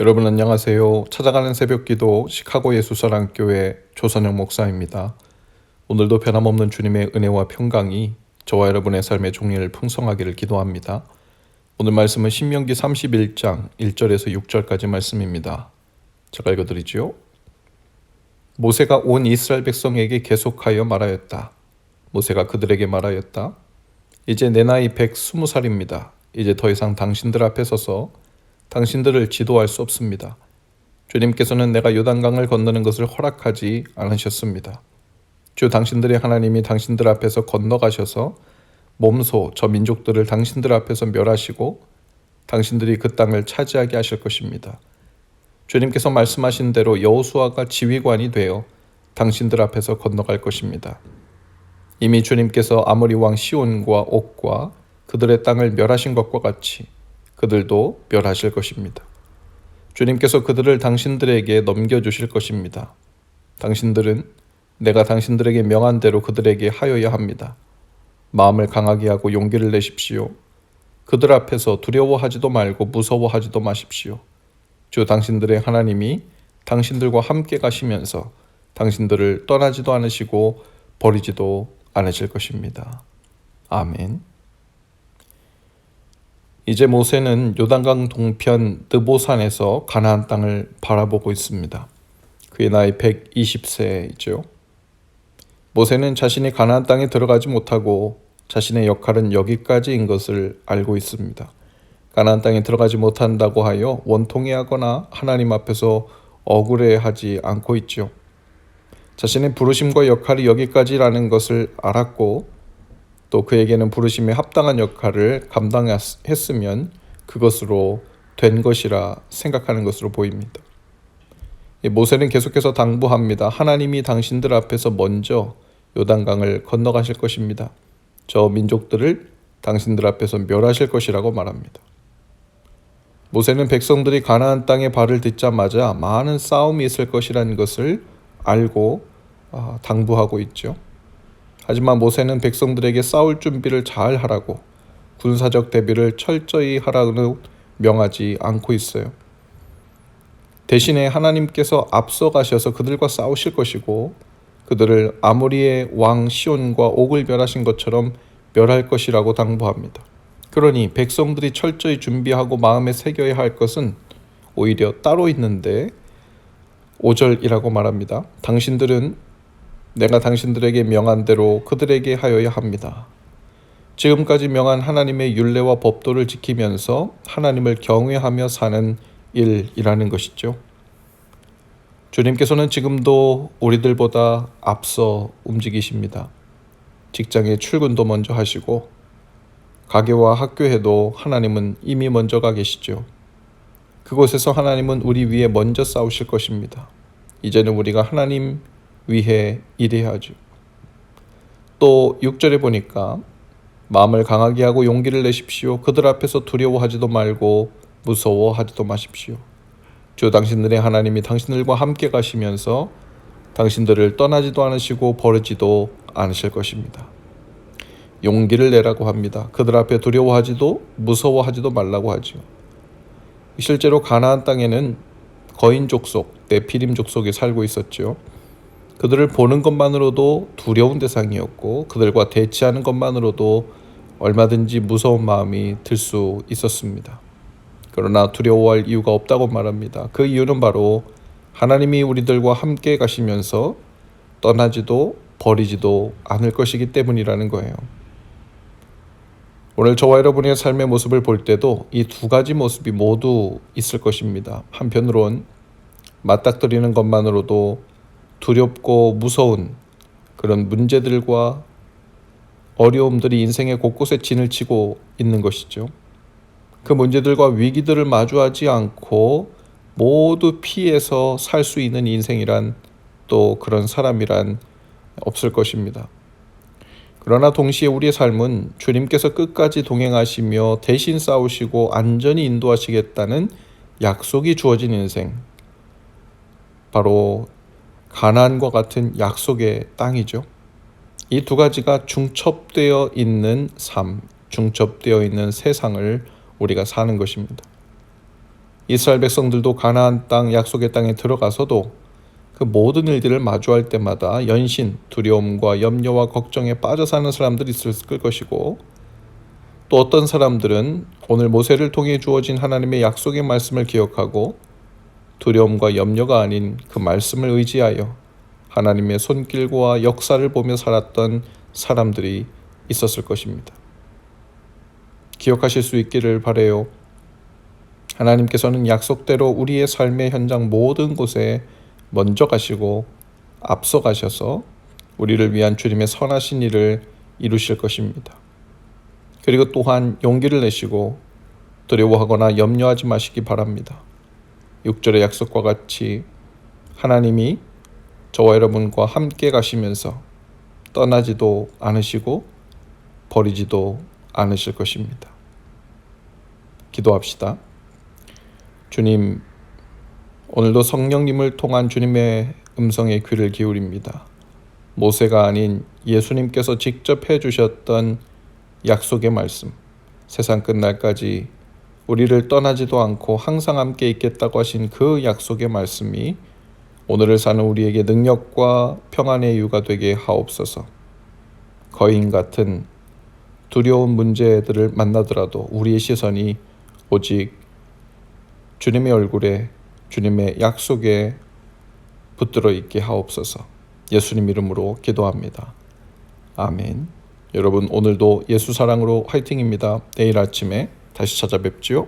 여러분 안녕하세요. 찾아가는 새벽기도 시카고 예수사랑교회 조선영 목사입니다. 오늘도 변함없는 주님의 은혜와 평강이 저와 여러분의 삶의 종일 풍성하기를 기도합니다. 오늘 말씀은 신명기 31장 1절에서 6절까지 말씀입니다. 제가 읽어드리죠. 모세가 온 이스라엘 백성에게 계속하여 말하였다. 모세가 그들에게 말하였다. 이제 내 나이 120살입니다. 이제 더 이상 당신들 앞에 서서 당신들을 지도할 수 없습니다. 주님께서는 내가 요단강을 건너는 것을 허락하지 않으셨습니다. 주 당신들의 하나님이 당신들 앞에서 건너가셔서 몸소 저 민족들을 당신들 앞에서 멸하시고 당신들이 그 땅을 차지하게 하실 것입니다. 주님께서 말씀하신 대로 여호수아가 지휘관이 되어 당신들 앞에서 건너갈 것입니다. 이미 주님께서 아모리 왕 시온과 옥과 그들의 땅을 멸하신 것과 같이 그들도 멸하실 것입니다. 주님께서 그들을 당신들에게 넘겨주실 것입니다. 당신들은 내가 당신들에게 명한 대로 그들에게 하여야 합니다. 마음을 강하게 하고 용기를 내십시오. 그들 앞에서 두려워하지도 말고 무서워하지도 마십시오. 주 당신들의 하나님이 당신들과 함께 가시면서 당신들을 떠나지도 않으시고 버리지도 않으실 것입니다. 아멘. 이제 모세는 요단강 동편 느보산에서 가나안 땅을 바라보고 있습니다. 그의 나이 120세이죠. 모세는 자신이 가나안 땅에 들어가지 못하고 자신의 역할은 여기까지인 것을 알고 있습니다. 가나안 땅에 들어가지 못한다고 하여 원통해하거나 하나님 앞에서 억울해하지 않고 있죠. 자신의 부르심과 역할이 여기까지라는 것을 알았고 또 그에게는 부르심에 합당한 역할을 감당했으면 그것으로 된 것이라 생각하는 것으로 보입니다. 모세는 계속해서 당부합니다. 하나님이 당신들 앞에서 먼저 요단강을 건너가실 것입니다. 저 민족들을 당신들 앞에서 멸하실 것이라고 말합니다. 모세는 백성들이 가나안 땅에 발을 딛자마자 많은 싸움이 있을 것이라는 것을 알고 당부하고 있죠. 하지만 모세는 백성들에게 싸울 준비를 잘 하라고 군사적 대비를 철저히 하라고 명하지 않고 있어요. 대신에 하나님께서 앞서가셔서 그들과 싸우실 것이고 그들을 아모리의 왕 시온과 옥을 멸하신 것처럼 멸할 것이라고 당부합니다. 그러니 백성들이 철저히 준비하고 마음에 새겨야 할 것은 오히려 따로 있는데 5절이라고 말합니다. 당신들은 내가 당신들에게 명한 대로 그들에게 하여야 합니다. 지금까지 명한 하나님의 율례와 법도를 지키면서 하나님을 경외하며 사는 일이라는 것이죠. 주님께서는 지금도 우리들보다 앞서 움직이십니다. 직장에 출근도 먼저 하시고 가게와 학교에도 하나님은 이미 먼저 가 계시죠. 그곳에서 하나님은 우리 위에 먼저 싸우실 것입니다. 이제는 우리가 하나님 위해 일해야 하죠. 또 6절에 보니까 마음을 강하게 하고 용기를 내십시오. 그들 앞에서 두려워하지도 말고 무서워하지도 마십시오. 주 당신들의 하나님이 당신들과 함께 가시면서 당신들을 떠나지도 않으시고 버리지도 않으실 것입니다. 용기를 내라고 합니다. 그들 앞에 두려워하지도 무서워하지도 말라고 하죠. 실제로 가나안 땅에는 거인 족속, 네피림 족속이 살고 있었죠. 그들을 보는 것만으로도 두려운 대상이었고 그들과 대치하는 것만으로도 얼마든지 무서운 마음이 들 수 있었습니다. 그러나 두려워할 이유가 없다고 말합니다. 그 이유는 바로 하나님이 우리들과 함께 가시면서 떠나지도 버리지도 않을 것이기 때문이라는 거예요. 오늘 저와 여러분의 삶의 모습을 볼 때도 이 두 가지 모습이 모두 있을 것입니다. 한편으론 맞닥뜨리는 것만으로도 두렵고 무서운 그런 문제들과 어려움들이 인생의 곳곳에 진을 치고 있는 것이죠. 그 문제들과 위기들을 마주하지 않고 모두 피해서 살 수 있는 인생이란 또 그런 사람이란 없을 것입니다. 그러나 동시에 우리의 삶은 주님께서 끝까지 동행하시며 대신 싸우시고 안전히 인도하시겠다는 약속이 주어진 인생, 바로 가나안과 같은 약속의 땅이죠. 이 두 가지가 중첩되어 있는 삶, 중첩되어 있는 세상을 우리가 사는 것입니다. 이스라엘 백성들도 가나안 땅 약속의 땅에 들어가서도 그 모든 일들을 마주할 때마다 연신 두려움과 염려와 걱정에 빠져 사는 사람들이 있을 것이고, 또 어떤 사람들은 오늘 모세를 통해 주어진 하나님의 약속의 말씀을 기억하고 두려움과 염려가 아닌 그 말씀을 의지하여 하나님의 손길과 역사를 보며 살았던 사람들이 있었을 것입니다. 기억하실 수 있기를 바라요. 하나님께서는 약속대로 우리의 삶의 현장 모든 곳에 먼저 가시고 앞서 가셔서 우리를 위한 주님의 선하신 일을 이루실 것입니다. 그리고 또한 용기를 내시고 두려워하거나 염려하지 마시기 바랍니다. 6절의 약속과 같이 하나님이 저와 여러분과 함께 가시면서 떠나지도 않으시고 버리지도 않으실 것입니다. 기도합시다. 주님, 오늘도 성령님을 통한 주님의 음성에 귀를 기울입니다. 모세가 아닌 예수님께서 직접 해주셨던 약속의 말씀, 세상 끝날까지 우리를 떠나지도 않고 항상 함께 있겠다고 하신 그 약속의 말씀이 오늘을 사는 우리에게 능력과 평안의 이유가 되게 하옵소서. 거인 같은 두려운 문제들을 만나더라도 우리의 시선이 오직 주님의 얼굴에, 주님의 약속에 붙들어 있게 하옵소서. 예수님 이름으로 기도합니다. 아멘. 여러분, 오늘도 예수 사랑으로 화이팅입니다. 내일 아침에 다시 찾아뵙지요.